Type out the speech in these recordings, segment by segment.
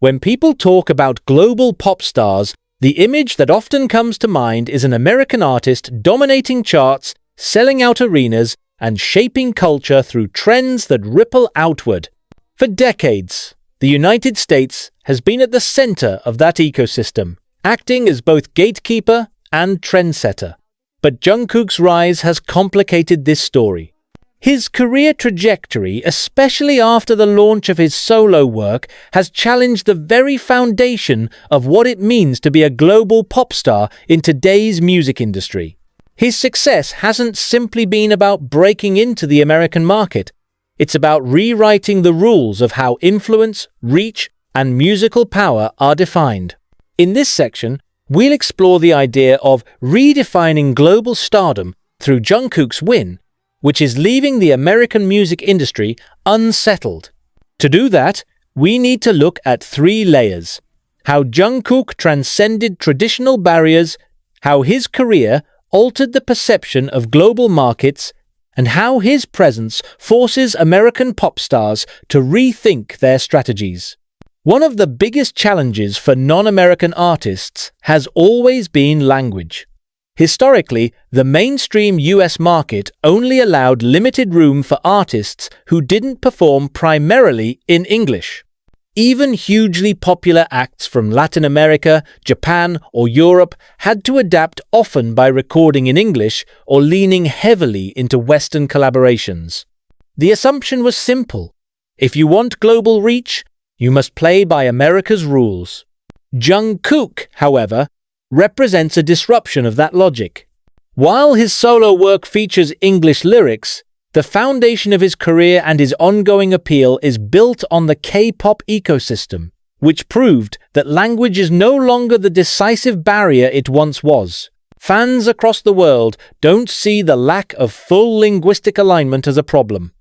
When people talk about global pop stars, the image that often comes to mind is an American artist dominating charts, selling out arenas, and shaping culture through trends that ripple outward. For decades, the United States has been at the center of that ecosystem, acting as both gatekeeper and trendsetter. But Jungkook's rise has complicated this story. His career trajectory, especially after the launch of his solo work, has challenged the very foundation of what it means to be a global pop star in today's music industry. His success hasn't simply been about breaking into the American market. It's about rewriting the rules of how influence, reach, and musical power are defined. In this section, we'll explore the idea of redefining global stardom through Jungkook's win, which is leaving the American music industry unsettled. To do that, we need to look at three layers: how Jungkook transcended traditional barriers, how his career altered the perception of global markets, and how his presence forces American pop stars to rethink their strategies. One of the biggest challenges for non-American artists has always been language. Historically, the mainstream US market only allowed limited room for artists who didn't perform primarily in English. Even hugely popular acts from Latin America, Japan, or Europe had to adapt often by recording in English or leaning heavily into Western collaborations. The assumption was simple: if you want global reach, you must play by America's rules. Jungkook, however, represents a disruption of that logic. While his solo work features English lyrics, the foundation of his career and his ongoing appeal is built on the K-pop ecosystem, which proved that language is no longer the decisive barrier it once was. Fans across the world don't see the lack of full linguistic alignment as a problem.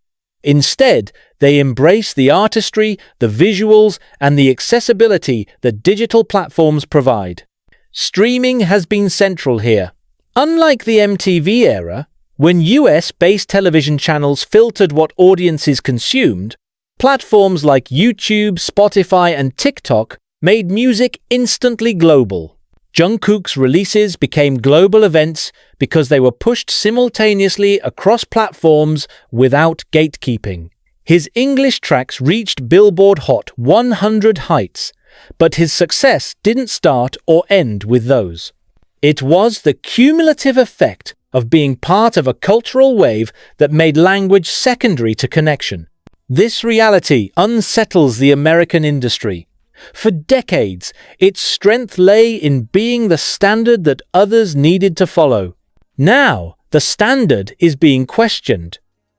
Instead, they embrace the artistry, the visuals, and the accessibility that digital platforms provide. Streaming has been central here. Unlike the MTV era, when US-based television channels filtered what audiences consumed, platforms like YouTube, Spotify, and TikTok made music instantly global. Jungkook's releases became global events because they were pushed simultaneously across platforms without gatekeeping. His English tracks reached Billboard Hot 100 heights, but his success didn't start or end with those. It was the cumulative effect of being part of a cultural wave that made language secondary to connection. This reality unsettles the American industry. For decades, its strength lay in being the standard that others needed to follow. Now, the standard is being questioned.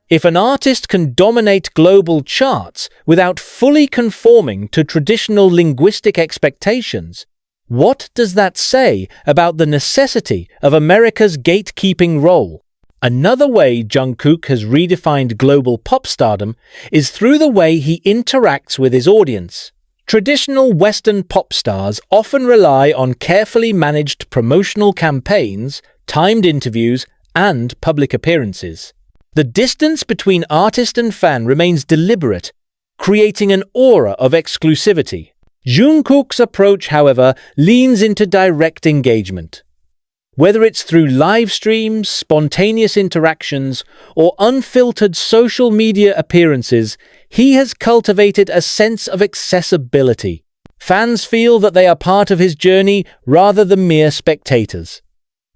If an artist can dominate global charts without fully conforming to traditional linguistic expectations, what does that say about the necessity of America's gatekeeping role? Another way Jungkook has redefined global pop stardom is through the way he interacts with his audience. Traditional Western pop stars often rely on carefully managed promotional campaigns, timed interviews, and public appearances. The distance between artist and fan remains deliberate, creating an aura of exclusivity. Jungkook's approach, however, leans into direct engagement. Whether it's through live streams, spontaneous interactions, or unfiltered social media appearances, he has cultivated a sense of accessibility. Fans feel that they are part of his journey rather than mere spectators.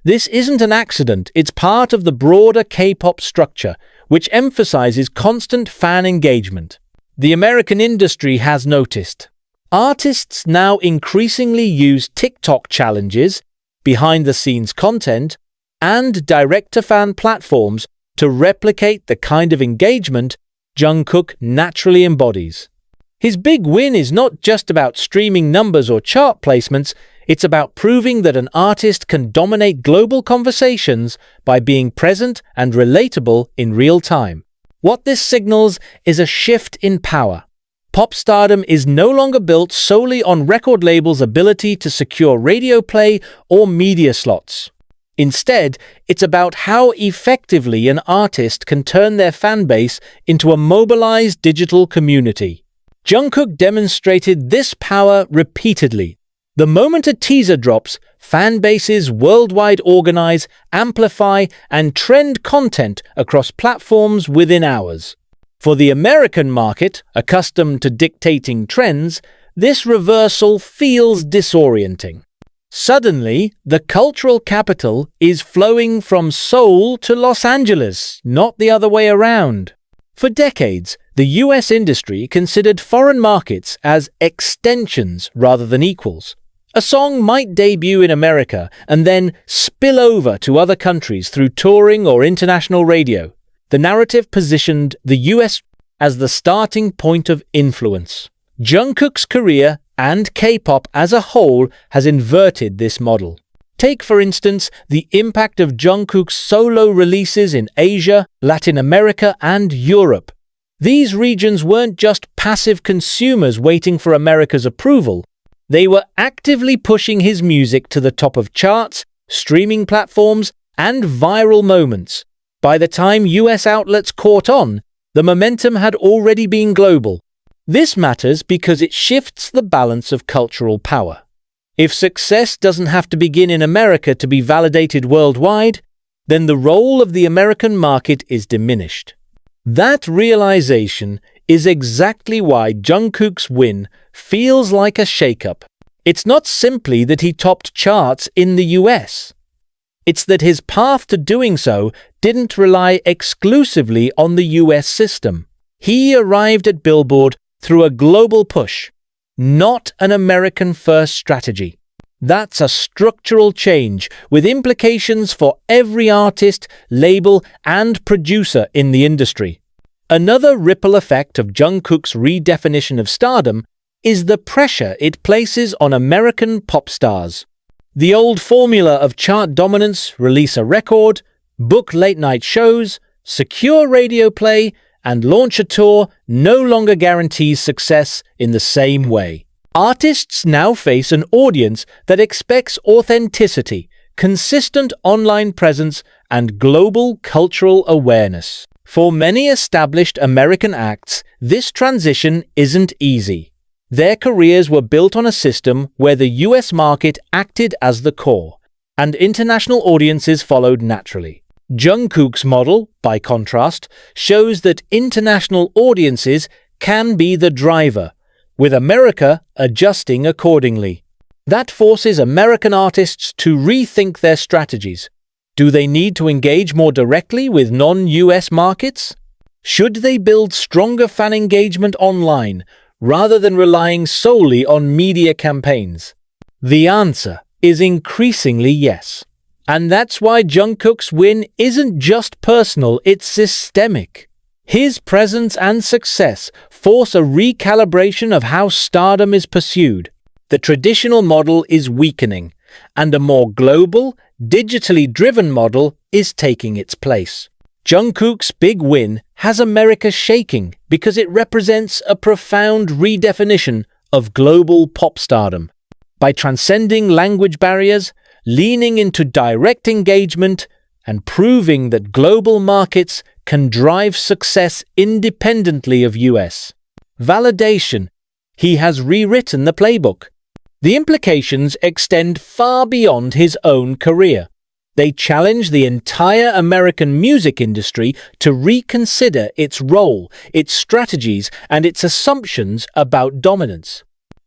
This isn't an accident, it's part of the broader K-pop structure, which emphasizes constant fan engagement. The American industry has noticed. Artists now increasingly use TikTok challenges, behind-the-scenes content, and direct-to-fan platforms to replicate the kind of engagement Jungkook naturally embodies. His big win is not just about streaming numbers or chart placements, it's about proving that an artist can dominate global conversations by being present and relatable in real time. What this signals is a shift in power. Pop stardom is no longer built solely on record labels' ability to secure radio play or media slots. Instead, it's about how effectively an artist can turn their fan base into a mobilized digital community. Jungkook demonstrated this power repeatedly. The moment a teaser drops, fan bases worldwide organize, amplify, and trend content across platforms within hours. For the American market, accustomed to dictating trends, this reversal feels disorienting. Suddenly, the cultural capital is flowing from Seoul to Los Angeles, not the other way around. For decades, the US industry considered foreign markets as extensions rather than equals. A song might debut in America and then spill over to other countries through touring or international radio. The narrative positioned the US as the starting point of influence. Jungkook's career and K-pop as a whole has inverted this model. Take, for instance, the impact of Jungkook's solo releases in Asia, Latin America, and Europe. These regions weren't just passive consumers waiting for America's approval. They were actively pushing his music to the top of charts, streaming platforms, and viral moments. By the time US outlets caught on, the momentum had already been global. This matters because it shifts the balance of cultural power. If success doesn't have to begin in America to be validated worldwide, then the role of the American market is diminished. That realization is exactly why Jungkook's win feels like a shakeup. It's not simply that he topped charts in the US. It's that his path to doing so didn't rely exclusively on the US system. He arrived at Billboard through a global push, not an American-first strategy. That's a structural change with implications for every artist, label, and producer in the industry. Another ripple effect of Jungkook's redefinition of stardom is the pressure it places on American pop stars. The old formula of chart dominance, release a record, book late-night shows, secure radio play, and launch a tour no longer guarantees success in the same way. Artists now face an audience that expects authenticity, consistent online presence, and global cultural awareness. For many established American acts, this transition isn't easy. Their careers were built on a system where the US market acted as the core, and international audiences followed naturally. Jungkook's model, by contrast, shows that international audiences can be the driver, with America adjusting accordingly. That forces American artists to rethink their strategies. Do they need to engage more directly with non-US markets? Should they build stronger fan engagement online, rather than relying solely on media campaigns? The answer is increasingly yes. And that's why Jungkook's win isn't just personal, it's systemic. His presence and success force a recalibration of how stardom is pursued. The traditional model is weakening, and a more global, digitally driven model is taking its place. Jungkook's big win has America shaking because it represents a profound redefinition of global pop stardom. By transcending language barriers, leaning into direct engagement, and proving that global markets can drive success independently of US validation, he has rewritten the playbook. The implications extend far beyond his own career. They challenge the entire American music industry to reconsider its role, its strategies, and its assumptions about dominance.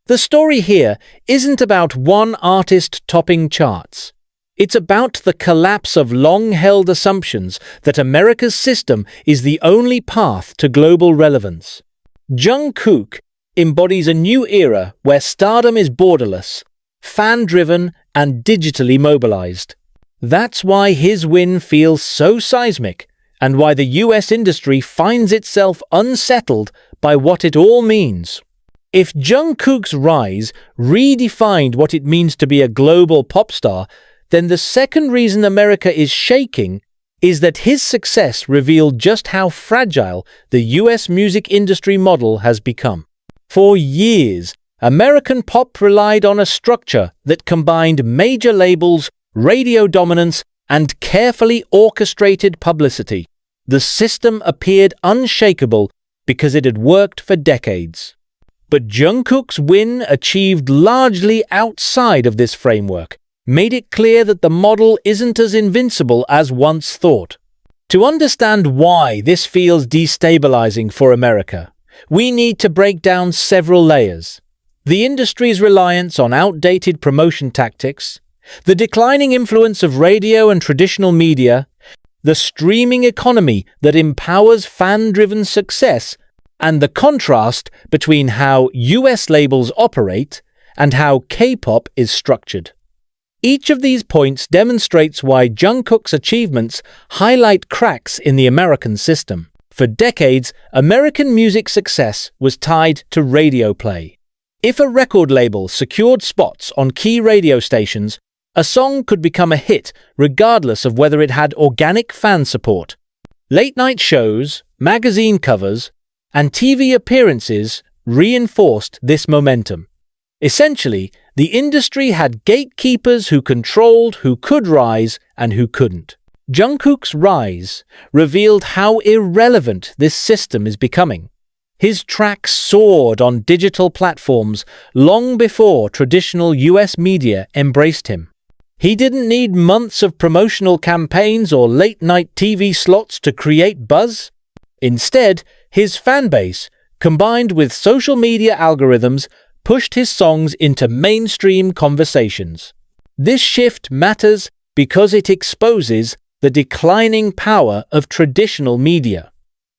The story here isn't about one artist topping charts. It's about the collapse of long-held assumptions that America's system is the only path to global relevance. Jungkook embodies a new era where stardom is borderless, fan-driven, and digitally mobilized. That's why his win feels so seismic, and why the US industry finds itself unsettled by what it all means. If Jungkook's rise redefined what it means to be a global pop star, then the second reason America is shaking is that his success revealed just how fragile the US music industry model has become. For years, American pop relied on a structure that combined major labels, radio dominance, and carefully orchestrated publicity. The system appeared unshakable because it had worked for decades. But Jungkook's win, achieved largely outside of this framework, made it clear that the model isn't as invincible as once thought. To understand why this feels destabilizing for America, we need to break down several layers. The industry's reliance on outdated promotion tactics, the declining influence of radio and traditional media, the streaming economy that empowers fan-driven success, and the contrast between how US labels operate and how K-pop is structured. Each of these points demonstrates why Jungkook's achievements highlight cracks in the American system. For decades, American music success was tied to radio play. If a record label secured spots on key radio stations, a song could become a hit regardless of whether it had organic fan support. Late-night shows, magazine covers, and TV appearances reinforced this momentum. Essentially, the industry had gatekeepers who controlled who could rise and who couldn't. Jungkook's rise revealed how irrelevant this system is becoming. His tracks soared on digital platforms long before traditional US media embraced him. He didn't need months of promotional campaigns or late-night TV slots to create buzz. Instead, his fanbase, combined with social media algorithms, pushed his songs into mainstream conversations. This shift matters because it exposes the declining power of traditional media.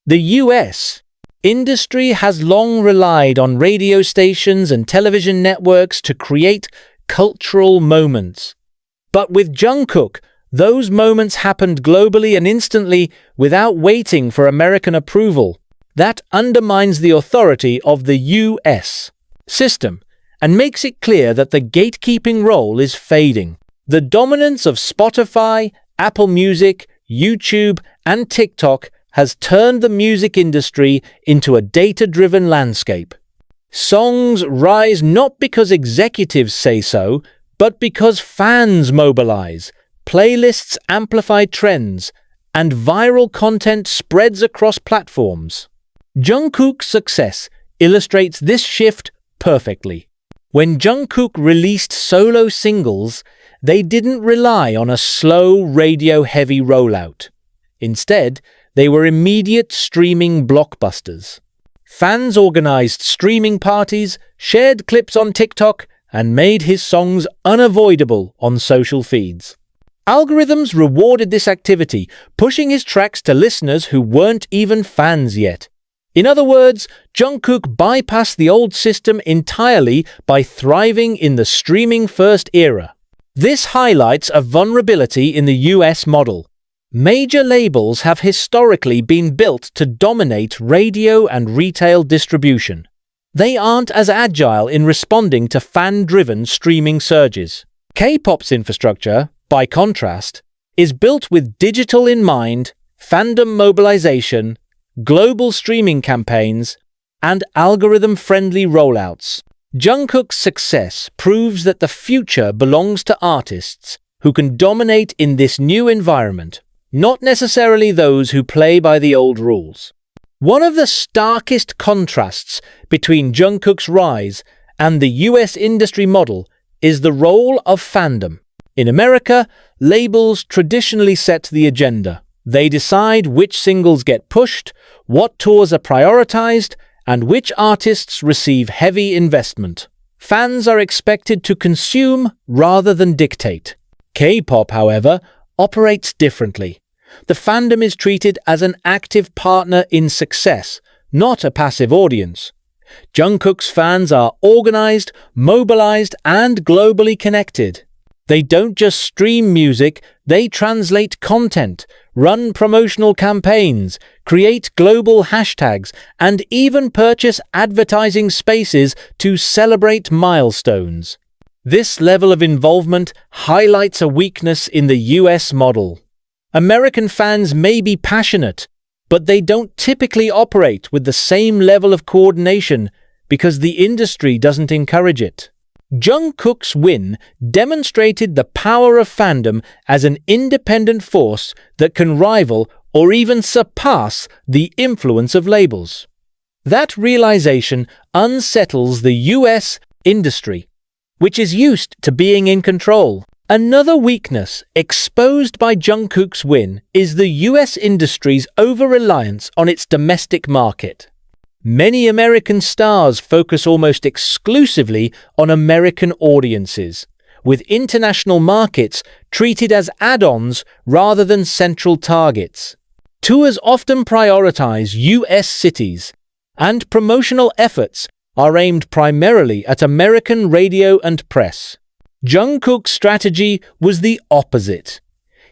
The US industry has long relied on radio stations and television networks to create cultural moments. But with Jungkook, those moments happened globally and instantly without waiting for American approval. That undermines the authority of the US system and makes it clear that the gatekeeping role is fading. The dominance of Spotify, Apple Music, YouTube, and TikTok has turned the music industry into a data-driven landscape. Songs rise not because executives say so, but because fans mobilize, playlists amplify trends, and viral content spreads across platforms. Jungkook's success illustrates this shift perfectly. When Jungkook released solo singles, they didn't rely on a slow, radio-heavy rollout. Instead, they were immediate streaming blockbusters. Fans organized streaming parties, shared clips on TikTok, and made his songs unavoidable on social feeds. Algorithms rewarded this activity, pushing his tracks to listeners who weren't even fans yet. In other words, Jungkook bypassed the old system entirely by thriving in the streaming-first era. This highlights a vulnerability in the US model. Major labels have historically been built to dominate radio and retail distribution. They aren't as agile in responding to fan-driven streaming surges. K-pop's infrastructure, by contrast, is built with digital in mind, fandom mobilization, global streaming campaigns, and algorithm-friendly rollouts. Jungkook's success proves that the future belongs to artists who can dominate in this new environment, not necessarily those who play by the old rules. One of the starkest contrasts between Jungkook's rise and the US industry model is the role of fandom. In America, labels traditionally set the agenda. They decide which singles get pushed, what tours are prioritized, and which artists receive heavy investment. Fans are expected to consume rather than dictate. K-pop, however, operates differently. The fandom is treated as an active partner in success, not a passive audience. Jungkook's fans are organized, mobilized, and globally connected. They don't just stream music, they translate content, run promotional campaigns, create global hashtags, and even purchase advertising spaces to celebrate milestones. This level of involvement highlights a weakness in the US model. American fans may be passionate, but they don't typically operate with the same level of coordination because the industry doesn't encourage it. Jungkook's win demonstrated the power of fandom as an independent force that can rival or even surpass the influence of labels. That realization unsettles the US industry, which is used to being in control. Another weakness exposed by Jungkook's win is the US industry's over-reliance on its domestic market. Many American stars focus almost exclusively on American audiences, with international markets treated as add-ons rather than central targets. Tours often prioritize US cities, and promotional efforts are aimed primarily at American radio and press. Jungkook's strategy was the opposite.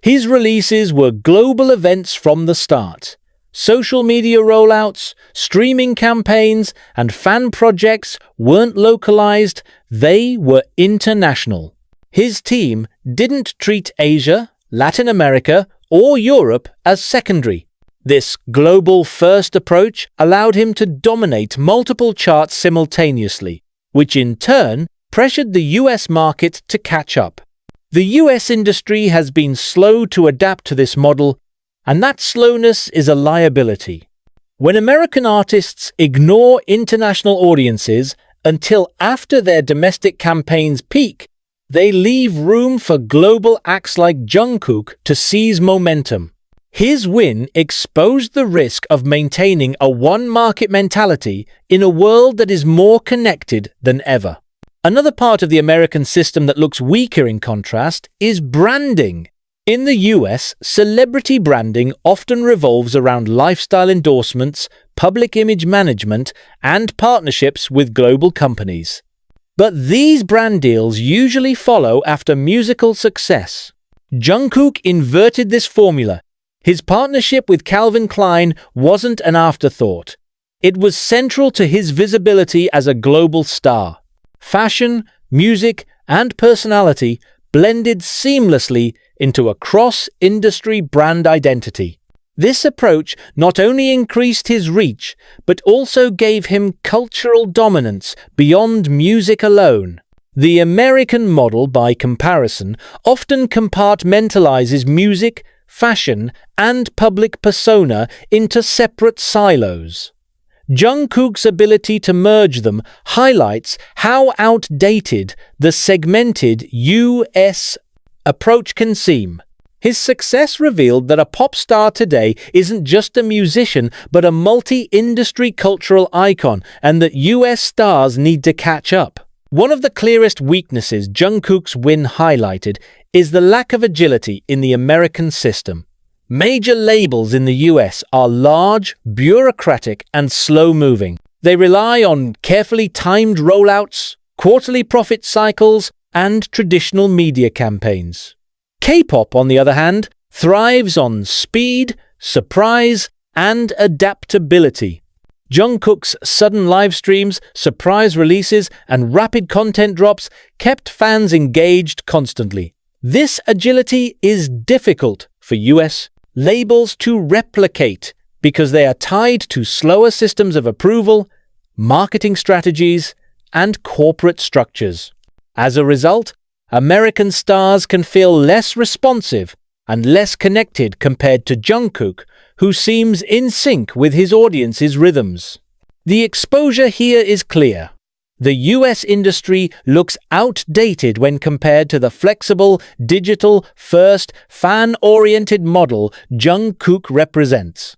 His releases were global events from the start. Social media rollouts, streaming campaigns, and fan projects weren't localized, they were international. His team didn't treat Asia, Latin America, or Europe as secondary. This global-first approach allowed him to dominate multiple charts simultaneously, which in turn pressured the US market to catch up. The US industry has been slow to adapt to this model, and that slowness is a liability. When American artists ignore international audiences until after their domestic campaigns peak, they leave room for global acts like Jungkook to seize momentum. His win exposed the risk of maintaining a one-market mentality in a world that is more connected than ever. Another part of the American system that looks weaker in contrast is branding. In the US, celebrity branding often revolves around lifestyle endorsements, public image management, and partnerships with global companies. But these brand deals usually follow after musical success. Jungkook inverted this formula. His partnership with Calvin Klein wasn't an afterthought. It was central to his visibility as a global star. Fashion, music, and personality blended seamlessly into a cross-industry brand identity. This approach not only increased his reach, but also gave him cultural dominance beyond music alone. The American model, by comparison, often compartmentalizes music, fashion, and public persona into separate silos. Jungkook's ability to merge them highlights how outdated the segmented US approach can seem. His success revealed that a pop star today isn't just a musician, but a multi-industry cultural icon, and that US stars need to catch up. One of the clearest weaknesses Jungkook's win highlighted is the lack of agility in the American system. Major labels in the US are large, bureaucratic, and slow-moving. They rely on carefully timed rollouts, quarterly profit cycles, and traditional media campaigns. K-pop, on the other hand, thrives on speed, surprise, and adaptability. Jungkook's sudden live streams, surprise releases, and rapid content drops kept fans engaged constantly. This agility is difficult for US labels to replicate because they are tied to slower systems of approval, marketing strategies, and corporate structures. As a result, American stars can feel less responsive and less connected compared to Jungkook, who seems in sync with his audience's rhythms. The exposure here is clear. The US industry looks outdated when compared to the flexible, digital-first, fan-oriented model Jungkook represents.